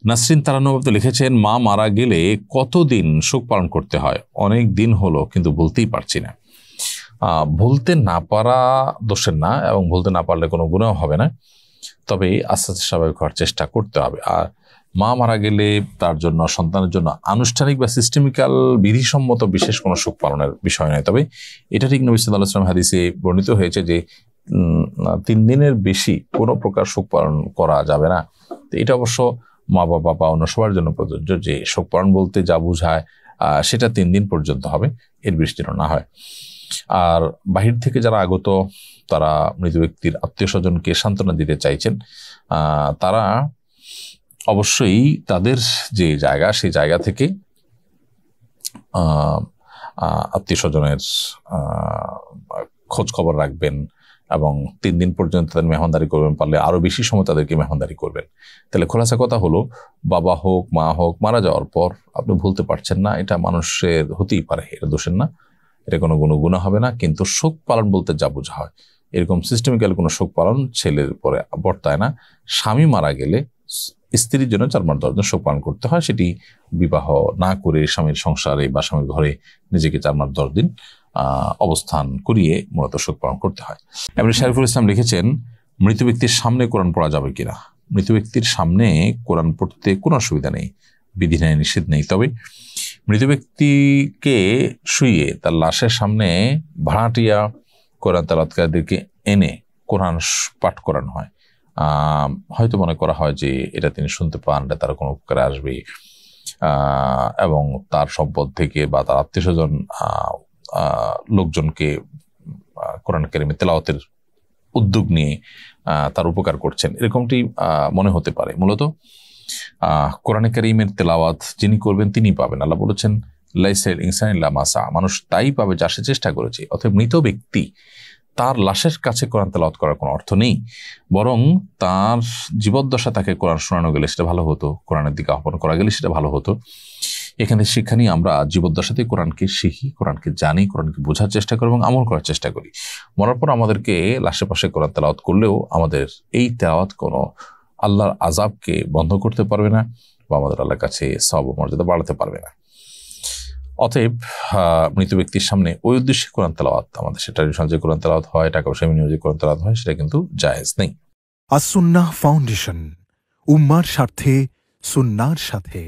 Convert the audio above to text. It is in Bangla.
নাসরিন তারান্নুম লিখেছেন, মা মারা গেলে কতদিন শোক পালন করতে হয়? অনেক দিন হলো কিন্তু বলতেই পারছি না। বলতে না পারা দোষের না, এবং বলতে না পারলে কোনো গুনাহ হবে না, তবে আস্তে আস্তে স্বাভাবিক হওয়ার চেষ্টা করতে হবে। আর মা মারা গেলে তার জন্য, সন্তানের জন্য আনুষ্ঠানিক বা সিস্টেমিক্যাল বিধিসম্মত বিশেষ কোনো শোক পালনের বিষয় নয়। তবে এটা ঠিক নবী সাল্লাল্লাহু আলাইহি ওয়াসাল্লাম হাদিসে বর্ণিত হয়েছে যে 3 দিনের বেশি কোনো প্রকার শোক পালন করা যাবে না। তো এটা অবশ্য মা বাবা বা অন্য সবার জন্য প্রযোজ্য, যে শোক পালন বলতে যা বোঝায় সেটা 3 দিন পর্যন্ত হবে, এর বেশি যেন না হয়। আর বাহির থেকে যারা আগত, তারা মৃত ব্যক্তির আত্মীয় স্বজনকে সান্ত্বনা দিতে চাইছেন, তারা অবশ্যই তাদের যে জায়গা, সেই জায়গা থেকে আত্মীয় স্বজনের খোঁজ খবর রাখবেন এবং 3 দিন পর্যন্ত তাদের মেহমানদারি করবেন, পারলে আরো বেশি সময় তাদেরকে মেহমানদারি করবেন। তাহলে খোলাসা কথা হলো, বাবা হোক মা হোক মারা যাওয়ার পর আপনি ভুলতে পারছেন না, এটা মানুষের হতেই পারে, এটা দোষের না, এটা কোনো গুনাহ হবে না। কিন্তু শোক পালন বলতে যা বোঝা হয়, এরকম সিস্টেমিক্যাল কোনো শোক পালন ছেলের পরে বর্তায় না। স্বামী মারা গেলে স্ত্রীর জন্য 4 মাস 10 দিন শোক পালন করতে হয়, সেটি বিবাহ না করে স্বামীর সংসারে বা স্বামীর ঘরে নিজেকে 4 মাস 10 দিন অবস্থান করিয়ে মূলত শোক পালন করতে হয়। এমনি শরীফুল ইসলাম লিখেছেন, মৃত ব্যক্তির সামনে কোরআন পড়া যাবে কিনা? মৃত ব্যক্তির সামনে কোরআন পড়তে কোনো অসুবিধা নেই, বিধি নেই, নিষেধ নেই। তবে মৃত ব্যক্তিকে শুইয়ে তার লাশের সামনে ভাড়াটিয়া কোরআন তেলাওয়াতকারীদেরকে এনে কোরআন পাঠ করানো হয়। হয়তো মনে করা হয় যে এটা তিনি শুনতে পান, এটা তার কোনো উপকারে আসবে, এবং তার সম্পদ থেকে বা তার আত্মীয় স্বজন লোকজনকে কোরআন কারীমের তেলাওয়াতের উদ্যোগ নিয়ে তার উপকার করছেন, এরকমটি মনে হতে পারে। মূলত কোরআন কারীমের তেলাওয়াত যিনি করবেন তিনি পাবেন। আল্লাহ বলেছেন, লাইসাল ইনসান ইল্লা মা সা, মানুষ তাই পাবে যা সে চেষ্টা করেছে। অতএব মৃত ব্যক্তি তার লাশের কাছে কোরআন তেলাওয়াত করার কোনো অর্থ নেই, বরং তার জীবদ্দশা তাকে কোরআন শোনানো গেলে সেটা ভালো হতো, কোরআনের দিকে আহ্বান করা গেলে সেটা ভালো হতো। এখানে শিক্ষা নিয়ে আমরা জীবদ্দশাতে কোরআনকে শিখি, কোরআনকে জানি, কোরআনকে বোঝার চেষ্টা করি এবং আমল করার চেষ্টা করি। মরার পর আমাদেরকে লাশে পাশে কোরআন তেলাওয়াত করলেও আমাদের এই তেলাওয়াত কোনো আল্লাহর আযাবকে বন্ধ করতে পারবে না বা আমাদের আল্লাহর কাছে সওয়াব ও মর্যাদা বাড়াতে পারবে না। অতএব মৃত ব্যক্তির সামনে ওই উদ্দেশ্যে কোরআন তেলাওয়াত, আমাদের সেটা যে কোরআন তেলাওয়াত হয়, টাকা পয়সা বিনিয়োগে কোরআন তেলাওয়াত হয়, সেটা কিন্তু জায়েজ নেই। আস-সুন্নাহ ফাউন্ডেশন, উম্মার স্বার্থে সুন্নাহর সাথে।